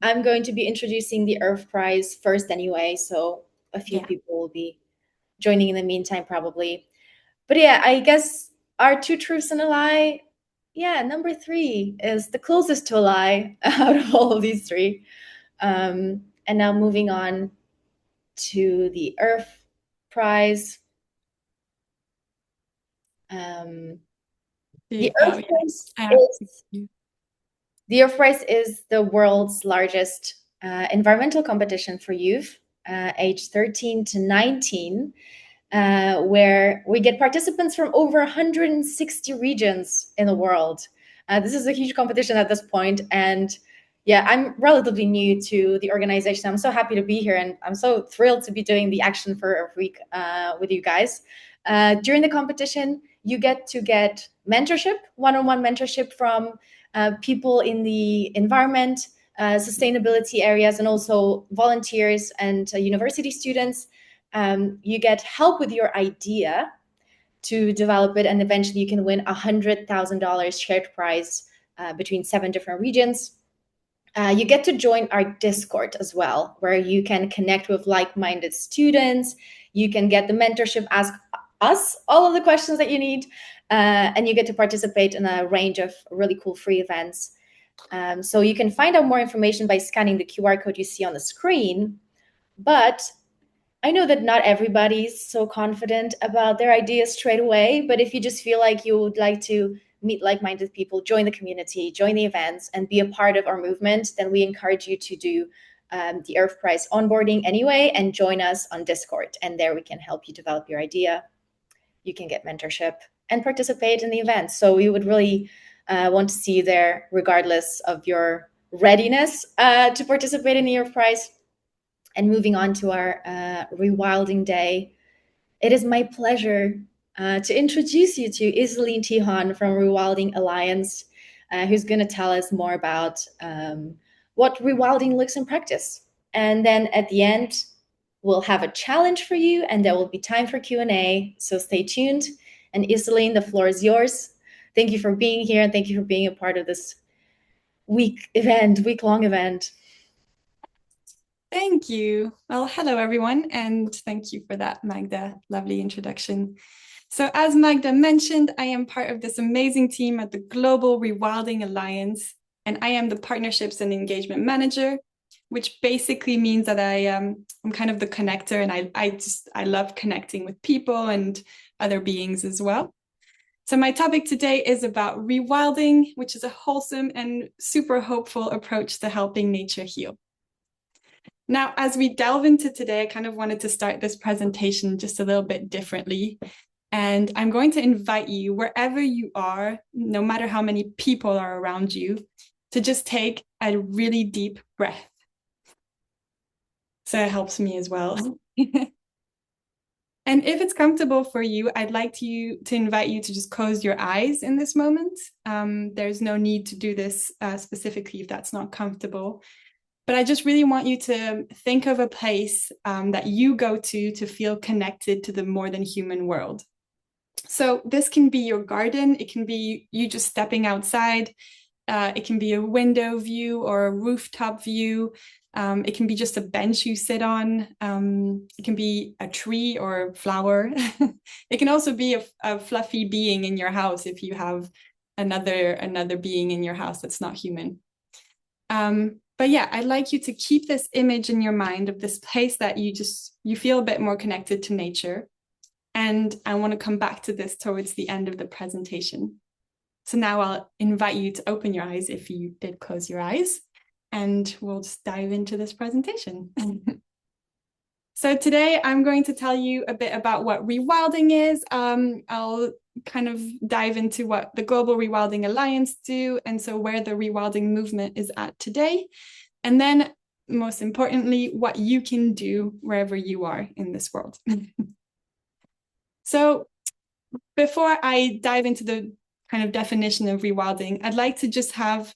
I'm going to be introducing the Earth Prize first anyway, so a few Yeah. people will be joining in the meantime probably. But yeah, I guess our two truths and a lie. Yeah, number three is the closest to a lie out of all of these three. And now moving on to the Earth Prize. Um, the Oh, Earth yeah. Prize I have is the Earth Prize is the world's largest environmental competition for youth, aged 13 to 19, where we get participants from over 160 regions in the world. This is a huge competition at this point, and yeah, I'm relatively new to the organization. I'm so happy to be here, and I'm so thrilled to be doing the Action for Earth Week with you guys. During the competition, you get mentorship, one-on-one mentorship from people in the environment, sustainability areas, and also volunteers and university students. You get help with your idea to develop it, and eventually you can win $100,000 shared prize between 7 different regions. You get to join our Discord as well, where you can connect with like-minded students. You can get the mentorship, ask us all of the questions that you need, and you get to participate in a range of really cool free events. So you can find out more information by scanning the QR code you see on the screen. But I know that not everybody's so confident about their ideas straight away, but if you just feel like you would like to meet like-minded people, join the community, join the events, and be a part of our movement, then we encourage you to do the Earth Prize onboarding anyway and join us on Discord. And there we can help you develop your idea. You can get mentorship and participate in the events. So we would really want to see you there, regardless of your readiness to participate in the Earth Prize. And moving on to our Rewilding Day, it is my pleasure to introduce you to Isaline Tihon from Rewilding Alliance, who's going to tell us more about what rewilding looks in practice. And then at the end, we'll have a challenge for you, and there will be time for Q&A. So stay tuned. And Isaline, the floor is yours. Thank you for being here, and thank you for being a part of this week-long event. Thank you. Well, hello, everyone, and thank you for that, Magda. Lovely introduction. So, as Magda mentioned, I am part of this amazing team at the Global Rewilding Alliance, and I am the Partnerships and Engagement Manager, which basically means that I'm kind of the connector, and I love connecting with people and other beings as well. So my topic today is about rewilding, which is a wholesome and super hopeful approach to helping nature heal. Now, as we delve into today, I kind of wanted to start this presentation just a little bit differently. And I'm going to invite you, wherever you are, no matter how many people are around you, to just take a really deep breath. So it helps me as well. And if it's comfortable for you, I'd like to invite you to just close your eyes in this moment. There's no need to do this specifically if that's not comfortable. But I just really want you to think of a place that you go to feel connected to the more than human world. So this can be your garden. It can be you just stepping outside. It can be a window view or a rooftop view. It can be just a bench you sit on. It can be a tree or a flower. It can also be a fluffy being in your house if you have another being in your house that's not human. But yeah, I'd like you to keep this image in your mind of this place that you feel a bit more connected to nature. And I want to come back to this towards the end of the presentation. So now I'll invite you to open your eyes if you did close your eyes, and we'll just dive into this presentation. So today I'm going to tell you a bit about what rewilding is. I'll kind of dive into what the Global Rewilding Alliance do, and so where the rewilding movement is at today. And then, most importantly, what you can do wherever you are in this world. So before I dive into the kind of definition of rewilding, I'd like to just have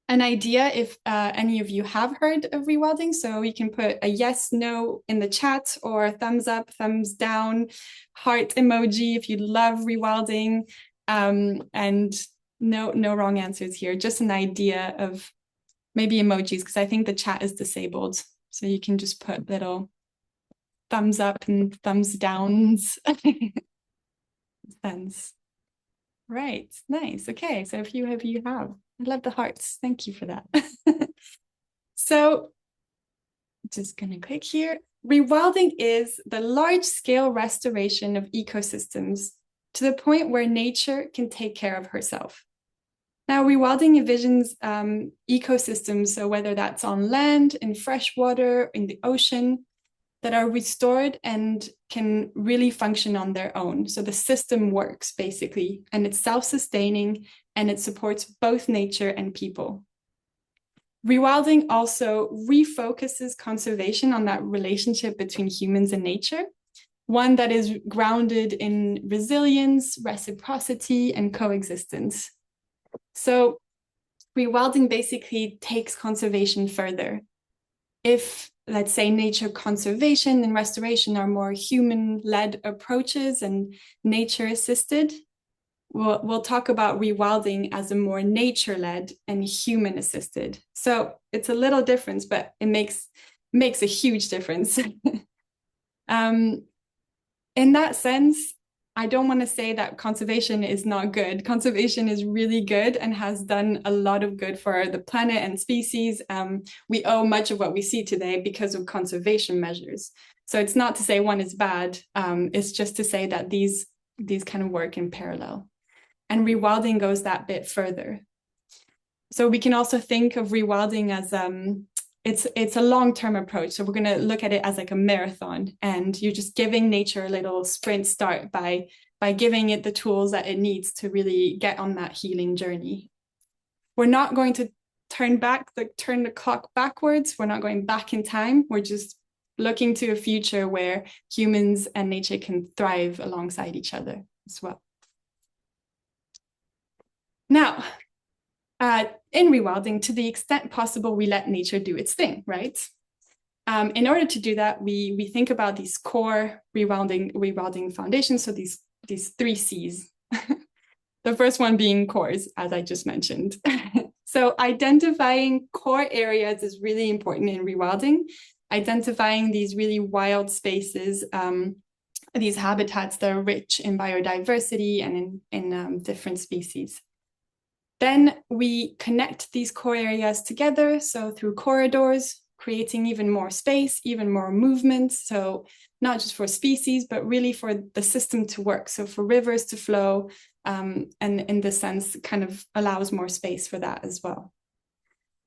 an idea if any of you have heard of rewilding. So you can put a yes, no in the chat, or thumbs up, thumbs down, heart emoji if you love rewilding. And no wrong answers here, just an idea of maybe emojis, because I think the chat is disabled. So you can just put little thumbs up and thumbs downs. Sense. Right, nice. Okay, so a few of you have. I love the hearts. Thank you for that. So just gonna click here. Rewilding is the large-scale restoration of ecosystems to the point where nature can take care of herself. Now, rewilding envisions ecosystems, so whether that's on land, in fresh water, in the ocean, that are restored and can really function on their own. So the system works basically, and it's self-sustaining, and it supports both nature and people. Rewilding also refocuses conservation on that relationship between humans and nature, one that is grounded in resilience, reciprocity, and coexistence. So rewilding basically takes conservation further. If, let's say, nature conservation and restoration are more human-led approaches and nature-assisted, we'll talk about rewilding as a more nature-led and human-assisted. So it's a little difference, but it makes a huge difference. In that sense, I don't want to say that conservation is not good. Conservation is really good and has done a lot of good for the planet and species. We owe much of what we see today because of conservation measures. So it's not to say one is bad. It's just to say that these kind of work in parallel. And rewilding goes that bit further. So we can also think of rewilding as it's a long-term approach. So we're going to look at it as like a marathon, and you're just giving nature a little sprint start by giving it the tools that it needs to really get on that healing journey. We're not going to turn the clock backwards. We're not going back in time. We're just looking to a future where humans and nature can thrive alongside each other as well. Now, in rewilding, to the extent possible, we let nature do its thing, right? In order to do that, we think about these core rewilding foundations, so these 3 C's. The first one being cores, as I just mentioned. So identifying core areas is really important in rewilding, identifying these really wild spaces, these habitats that are rich in biodiversity and in different species. Then we connect these core areas together, so through corridors, creating even more space, even more movement, so not just for species, but really for the system to work, so for rivers to flow, and in this sense, kind of allows more space for that as well.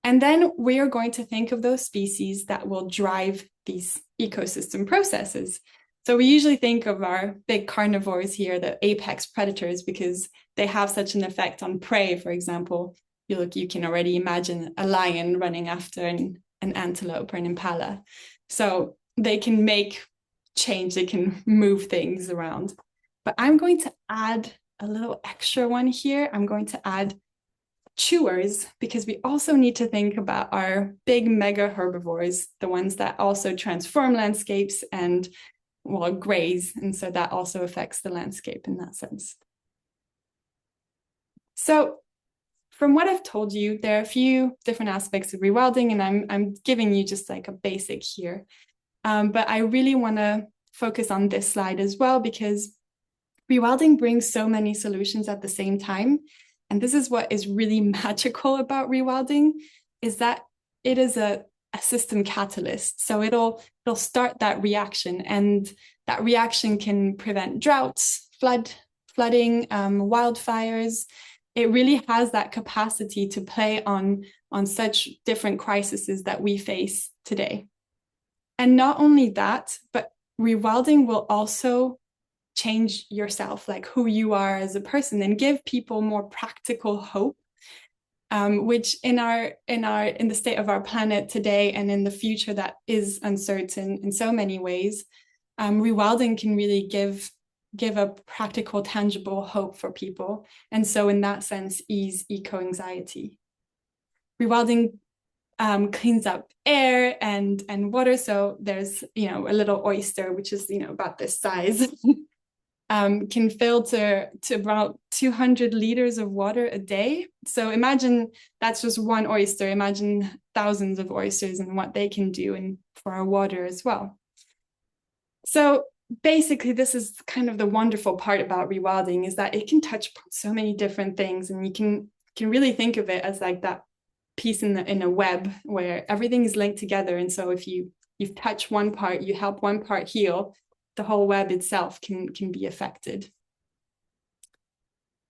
And then we are going to think of those species that will drive these ecosystem processes. So we usually think of our big carnivores here, the apex predators, because they have such an effect on prey. For example, you can already imagine a lion running after an antelope or an impala. So they can make change, they can move things around. But I'm going to add a little extra one here. I'm going to add chewers, because we also need to think about our big mega herbivores, the ones that also transform landscapes and graze, and so that also affects the landscape in that sense. So from what I've told you, there are a few different aspects of rewilding, and I'm giving you just like a basic here. But I really want to focus on this slide as well, because rewilding brings so many solutions at the same time. And this is what is really magical about rewilding, is that it is a system catalyst. So it'll start that reaction, and that reaction can prevent droughts, flooding, wildfires. It really has that capacity to play on such different crises that we face today. And not only that, but rewilding will also change yourself, like who you are as a person, and give people more practical hope. Which in the state of our planet today and in the future that is uncertain in so many ways, rewilding can really give a practical, tangible hope for people, and so in that sense ease eco-anxiety. Rewilding cleans up air and water, so there's a little oyster which is about this size can filter to about 200 liters of water a day. So imagine that's just one oyster. Imagine thousands of oysters and what they can do and for our water as well. So basically, this is kind of the wonderful part about rewilding, is that it can touch so many different things, and you can really think of it as like that piece in a web where everything is linked together. And so if you touch one part, you help one part heal, the whole web itself can be affected.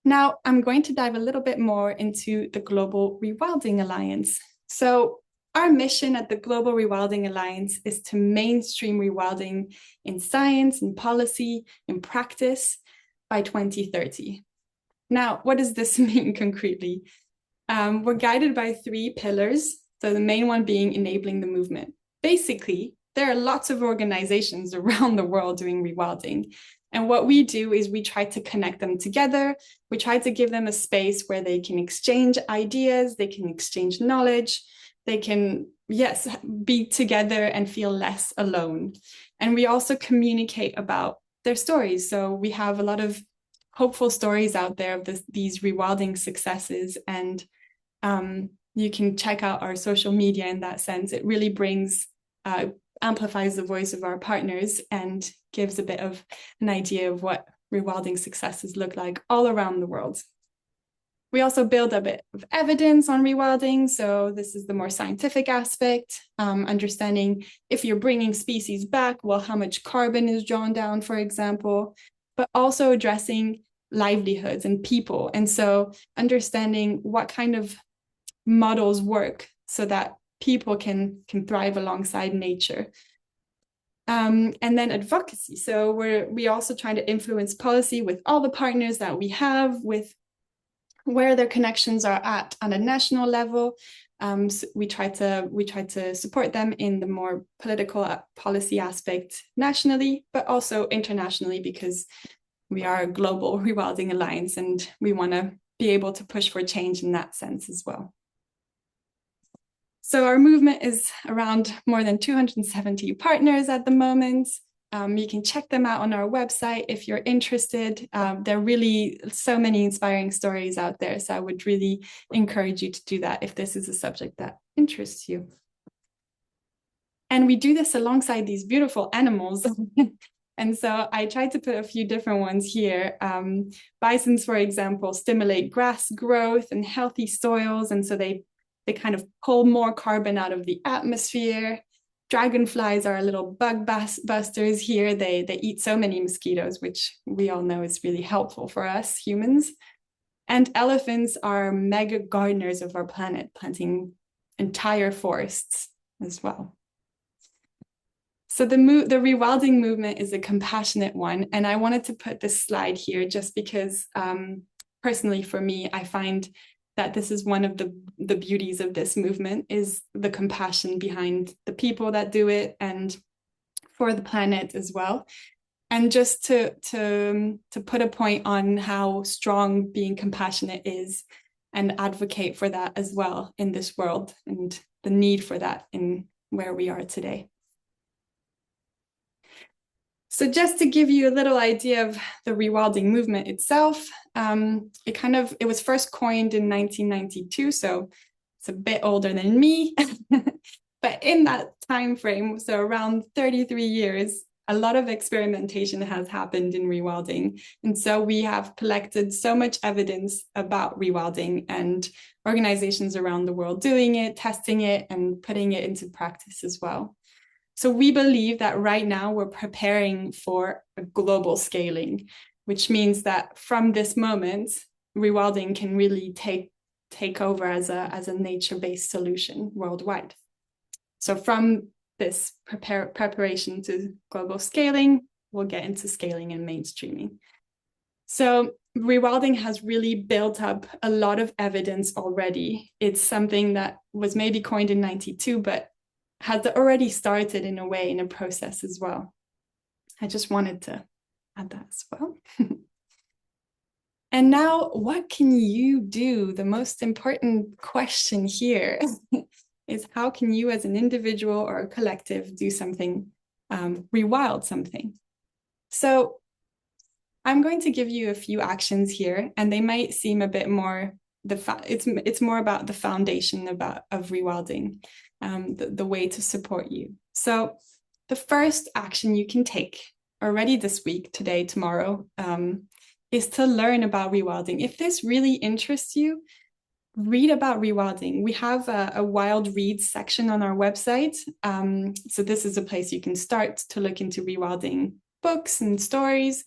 Now, I'm going to dive a little bit more into the Global Rewilding Alliance. So our mission at the Global Rewilding Alliance is to mainstream rewilding in science, in policy, in practice by 2030. Now, what does this mean concretely? We're guided by 3 pillars. So the main one being enabling the movement. Basically, there are lots of organizations around the world doing rewilding. And what we do is we try to connect them together. We try to give them a space where they can exchange ideas, they can exchange knowledge, they can, yes, be together and feel less alone. And we also communicate about their stories. So we have a lot of hopeful stories out there of these rewilding successes. And you can check out our social media in that sense. It really brings amplifies the voice of our partners and gives a bit of an idea of what rewilding successes look like all around the world. We also build a bit of evidence on rewilding. So this is the more scientific aspect, understanding if you're bringing species back, well, how much carbon is drawn down, for example, but also addressing livelihoods and people. And so understanding what kind of models work so that people can thrive alongside nature. And then advocacy. So we also trying to influence policy with all the partners that we have, with where their connections are at on a national level. So we try to support them in the more political policy aspect nationally, but also internationally, because we are a global rewilding alliance and we want to be able to push for change in that sense as well. So our movement is around more than 270 partners at the moment. You can check them out on our website if you're interested. There are really so many inspiring stories out there. So I would really encourage you to do that if this is a subject that interests you. And we do this alongside these beautiful animals. And so I tried to put a few different ones here. Bisons, for example, stimulate grass growth and healthy soils. And so they kind of pull more carbon out of the atmosphere. Dragonflies are little bug busters here. They eat so many mosquitoes, which we all know is really helpful for us humans. And elephants are mega gardeners of our planet, planting entire forests as well. So the rewilding movement is a compassionate one. And I wanted to put this slide here just because personally for me, I find that this is one of the beauties of this movement, is the compassion behind the people that do it and for the planet as well. And just to put a point on how strong being compassionate is, and advocate for that as well in this world, and the need for that in where we are today. So just to give you a little idea of the rewilding movement itself, it was first coined in 1992, so it's a bit older than me. But in that time frame, so around 33 years, a lot of experimentation has happened in rewilding. And so we have collected so much evidence about rewilding, and organizations around the world doing it, testing it, and putting it into practice as well. So we believe that right now we're preparing for a global scaling, which means that from this moment, rewilding can really take over as a nature-based solution worldwide. So from this preparation to global scaling, we'll get into scaling and mainstreaming. So rewilding has really built up a lot of evidence already. It's something that was maybe coined in 92, but has already started in a way, in a process as well. I just wanted to add that as well. And now, what can you do? The most important question here is, how can you as an individual or a collective do something, rewild something? So I'm going to give you a few actions here, and they might seem a bit more it's more about the foundation of rewilding, the way to support you. So the first action you can take already this week, today, tomorrow, is to learn about rewilding. If this really interests you, read about rewilding. We have a wild reads section on our website. So this is a place you can start to look into rewilding books and stories.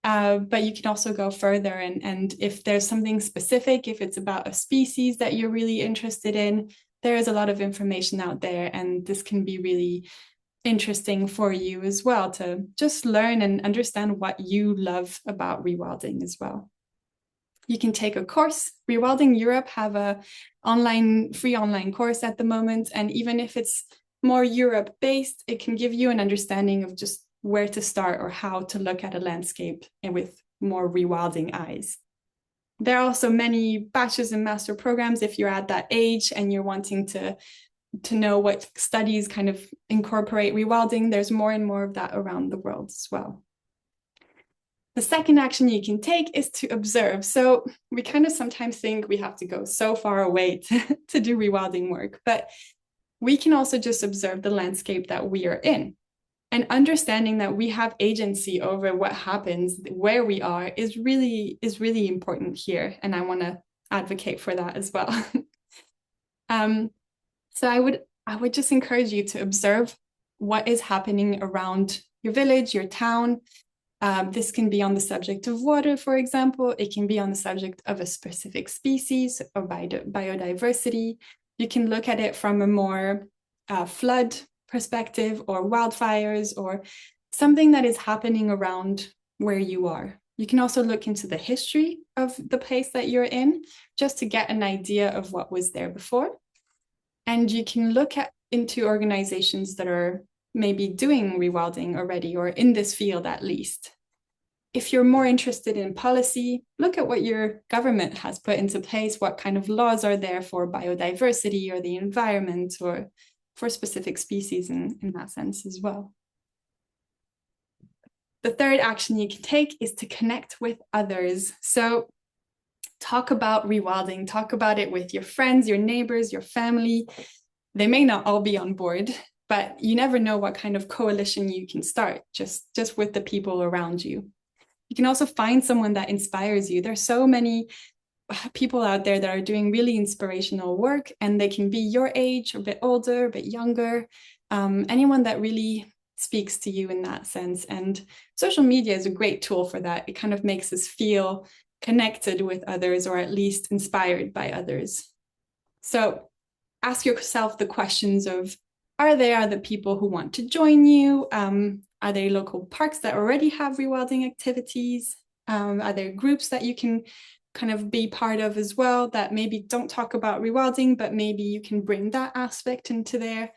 But you can also go further, and if there's something specific, if it's about a species that you're really interested in, there is a lot of information out there, and this can be really interesting for you as well to just learn and understand what you love about rewilding as well. You can take a course. Rewilding Europe have a free online course at the moment, and even if it's more Europe based, it can give you an understanding of just where to start or how to look at a landscape and with more rewilding eyes. There are also many bachelor's and master programs if you're at that age and you're wanting to know what studies kind of incorporate rewilding. There's more and more of that around the world as well. The second action you can take is to observe. So we kind of sometimes think we have to go so far away to do rewilding work, but we can also just observe the landscape that we are in. And understanding that we have agency over what happens, where we are, is really important here. And I want to advocate for that as well. So I would just encourage you to observe what is happening around your village, your town. This can be on the subject of water, for example. It can be on the subject of a specific species or biodiversity. You can look at it from a more flood perspective or wildfires or something that is happening around where you are. You can also look into the history of the place that you're in just to get an idea of what was there before. And you can look into organizations that are maybe doing rewilding already or in this field at least. If you're more interested in policy, look at what your government has put into place, what kind of laws are there for biodiversity or the environment or for specific species in that sense as well. The third action you can take is to connect with others. So talk about rewilding, talk about it with your friends, your neighbors, your family. They may not all be on board, but you never know what kind of coalition you can start just with the people around you. You can also find someone that inspires you. There's so many people out there that are doing really inspirational work, and they can be your age, a bit older, a bit younger, anyone that really speaks to you in that sense. And social media is a great tool for that. It kind of makes us feel connected with others, or at least inspired by others. So ask yourself the questions of, are there other people who want to join you? Are there local parks that already have rewilding activities? Are there groups that you can kind of be part of as well that maybe don't talk about rewilding, but maybe you can bring that aspect into there?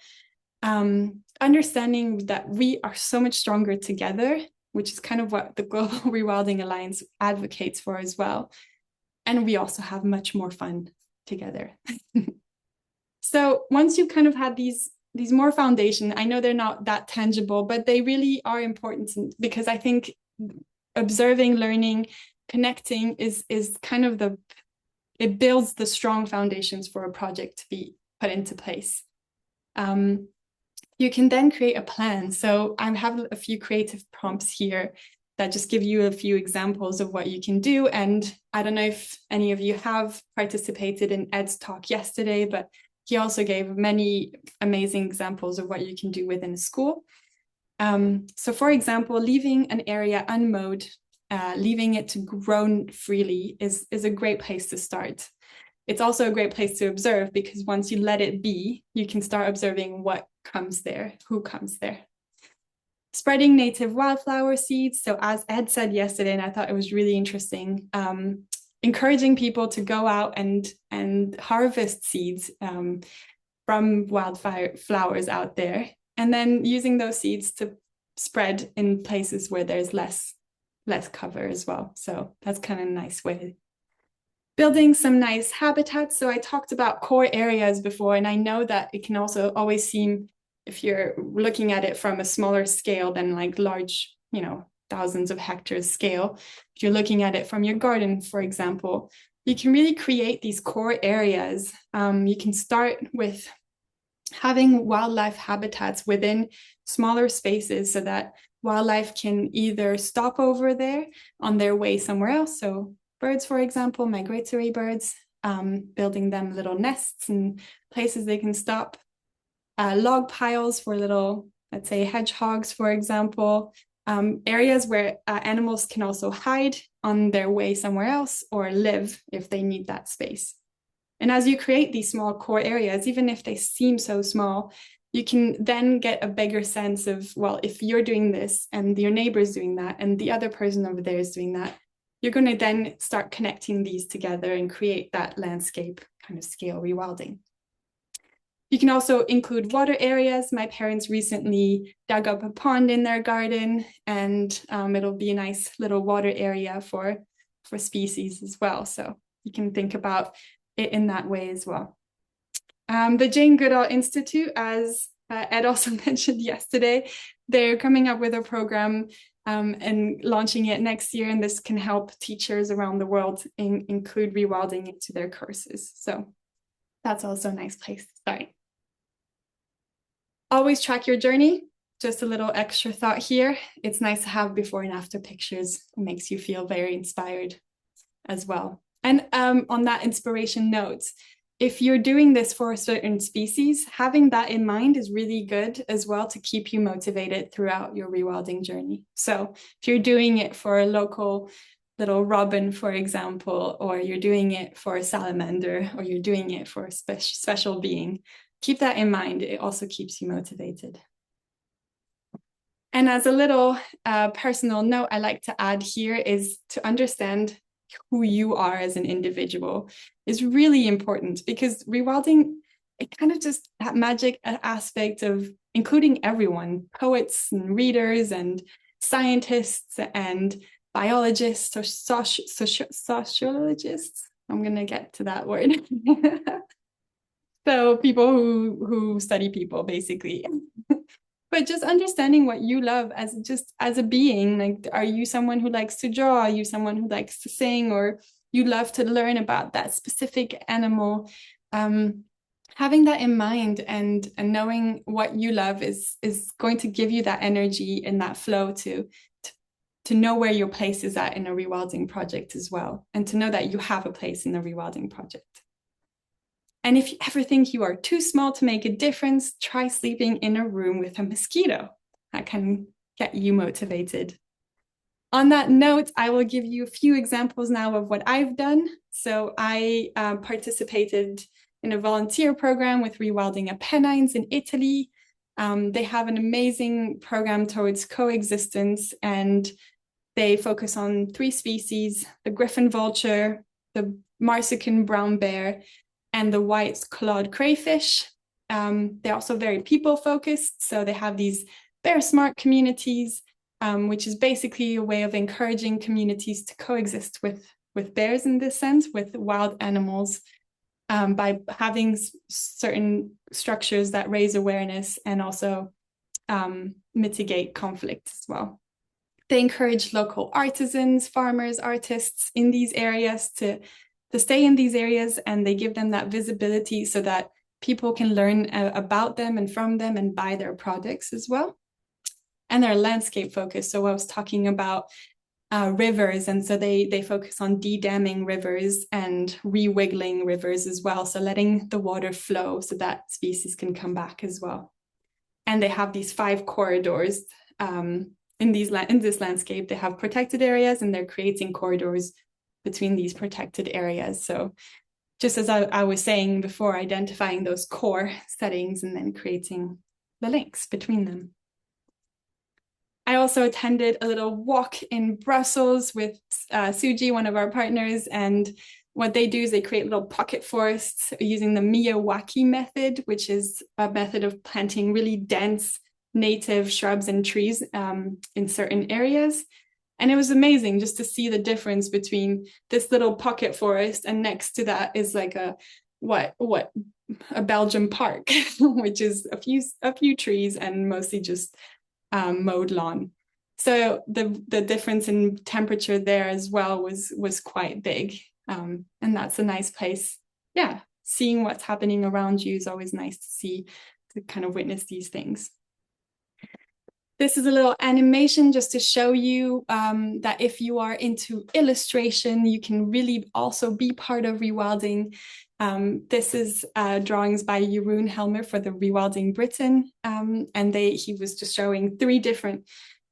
Understanding that we are so much stronger together, which is kind of what the Global Rewilding Alliance advocates for as well. And we also have much more fun together. So once you've kind of had these more foundation, I know they're not that tangible, but they really are important because I think observing, learning, connecting is kind of it builds the strong foundations for a project to be put into place. You can then create a plan. So I have a few creative prompts here that just give you a few examples of what you can do. And I don't know if any of you have participated in Ed's talk yesterday, but he also gave many amazing examples of what you can do within a school. So for example, leaving an area unmowed, leaving it to grow freely is a great place to start. It's also a great place to observe, because once you let it be, you can start observing what comes there, who comes there. Spreading native wildflower seeds. So as Ed said yesterday, and I thought it was really interesting, encouraging people to go out and harvest seeds from wildfire flowers out there, and then using those seeds to spread in places where there's less cover as well. So that's kind of a nice way. Building some nice habitats. So I talked about core areas before, and I know that it can also always seem, if you're looking at it from a smaller scale than like large, thousands of hectares scale. If you're looking at it from your garden, for example, you can really create these core areas. You can start with having wildlife habitats within smaller spaces so that wildlife can either stop over there on their way somewhere else. So birds, for example, migratory birds, building them little nests and places they can stop. Log piles for little, let's say, hedgehogs, for example. Areas where animals can also hide on their way somewhere else or live if they need that space. And as you create these small core areas, even if they seem so small, you can then get a bigger sense of, well, if you're doing this and your neighbor's doing that and the other person over there is doing that, you're going to then start connecting these together and create that landscape kind of scale rewilding. You can also include water areas. My parents recently dug up a pond in their garden, and it'll be a nice little water area for species as well. So you can think about it in that way as well. The Jane Goodall Institute, as Ed also mentioned yesterday, they're coming up with a program and launching it next year, and this can help teachers around the world include rewilding into their courses. So that's also a nice place to start. Always track your journey. Just a little extra thought here. It's nice to have before and after pictures. It makes you feel very inspired as well. And on that inspiration note, if you're doing this for a certain species, having that in mind is really good as well to keep you motivated throughout your rewilding journey. So if you're doing it for a local little robin, for example, or you're doing it for a salamander, or you're doing it for a special being, keep that in mind. It also keeps you motivated. And as a little personal note I like to add here is to understand who you are as an individual is really important, because rewilding, it kind of just that magic aspect of including everyone, poets and readers and scientists and biologists or sociologists. I'm going to get to that word. So people who study people, basically. But just understanding what you love as a being. Like, are you someone who likes to draw? Are you someone who likes to sing? Or you love to learn about that specific animal? Having that in mind and knowing what you love is going to give you that energy and that flow to know where your place is at in a rewilding project as well, and to know that you have a place in the rewilding project. And if you ever think you are too small to make a difference, try sleeping in a room with a mosquito. That can get you motivated. On that note, I will give you a few examples now of what I've done. So I participated in a volunteer program with Rewilding Apennines in Italy. They have an amazing program towards coexistence, and they focus on 3 species: the griffon vulture, the Marsican brown bear, and the white-clawed crayfish. They're also very people-focused, so they have these bear smart communities, which is basically a way of encouraging communities to coexist with bears in this sense, with wild animals, by having certain structures that raise awareness and also mitigate conflict as well. They encourage local artisans, farmers, artists in these areas to stay in these areas, and they give them that visibility so that people can learn about them and from them and buy their products as well. And they're landscape focused. So I was talking about rivers, and so they focus on de-damming rivers and re-wiggling rivers as well. So letting the water flow so that species can come back as well. And they have these 5 corridors in this landscape. They have protected areas, and they're creating corridors between these protected areas. So just as I was saying before, identifying those core settings and then creating the links between them. I also attended a little walk in Brussels with Suji, one of our partners, and what they do is they create little pocket forests using the Miyawaki method, which is a method of planting really dense native shrubs and trees in certain areas. And it was amazing just to see the difference between this little pocket forest and next to that is like a Belgian park, which is a few trees and mostly just mowed lawn. So the difference in temperature there as well was quite big. And that's a nice place. Yeah, seeing what's happening around you is always nice to see, to kind of witness these things. This is a little animation just to show you that if you are into illustration, you can really also be part of rewilding. This is drawings by Jeroen Helmer for the Rewilding Britain. And he was just showing 3 different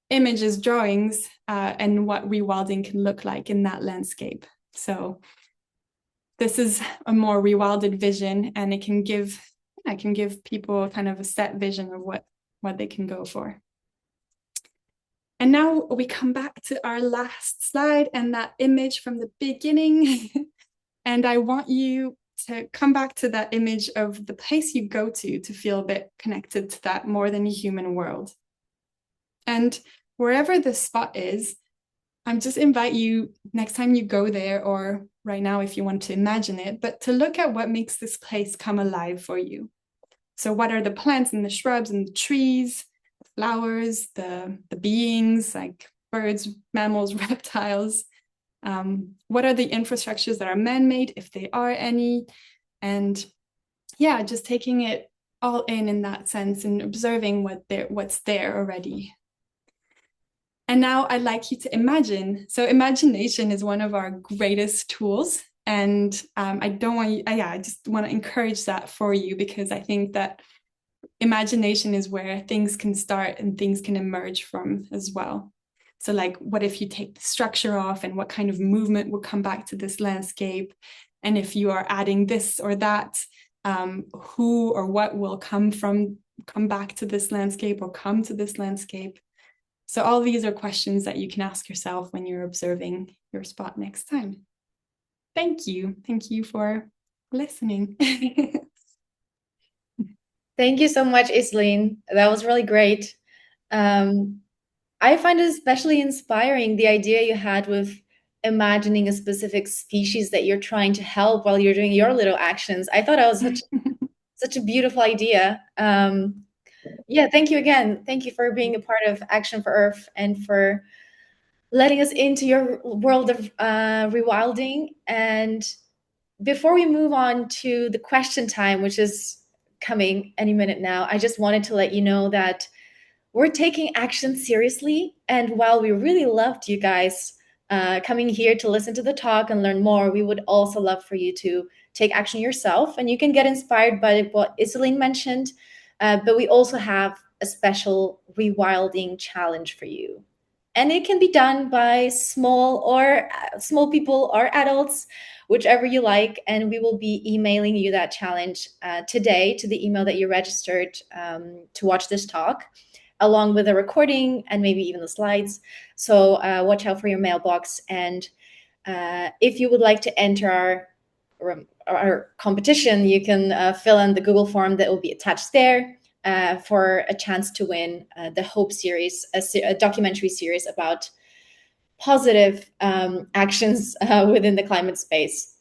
images, drawings, and what rewilding can look like in that landscape. So this is a more rewilded vision, and it can give people kind of a set vision of what they can go for. And now we come back to our last slide and that image from the beginning. And I want you to come back to that image of the place you go to feel a bit connected to that more than a human world. And wherever the spot is, I just invite you next time you go there, or right now if you want to imagine it, but to look at what makes this place come alive for you. So what are the plants and the shrubs and the trees, the flowers, the beings like birds, mammals, reptiles? What are the infrastructures that are man-made, if they are any? And yeah, just taking it all in that sense and observing what's there already. And now I'd like you to imagine. So imagination is one of our greatest tools. And I just want to encourage that for you, because I think that imagination is where things can start and things can emerge from as well. So like, what if you take the structure off, and what kind of movement will come back to this landscape? And if you are adding this or that, who or what will come back to this landscape or come to this landscape? So all these are questions that you can ask yourself when you're observing your spot next time. Thank you. Thank you for listening. Thank you so much, Isaline. That was really great. I find it especially inspiring, the idea you had with imagining a specific species that you're trying to help while you're doing your little actions. I thought that was such a beautiful idea. Yeah, thank you again. Thank you for being a part of Action4Earth and for letting us into your world of rewilding. And before we move on to the question time, which is coming any minute now, I just wanted to let you know that we're taking action seriously. And while we really loved you guys coming here to listen to the talk and learn more, we would also love for you to take action yourself. And you can get inspired by what Isaline mentioned, but we also have a special rewilding challenge for you. And it can be done by small people or adults, whichever you like. And we will be emailing you that challenge today to the email that you registered to watch this talk, along with a recording and maybe even the slides. So watch out for your mailbox. And if you would like to enter our competition, you can fill in the Google form that will be attached there for a chance to win the Hope series, a documentary series about positive actions within the climate space.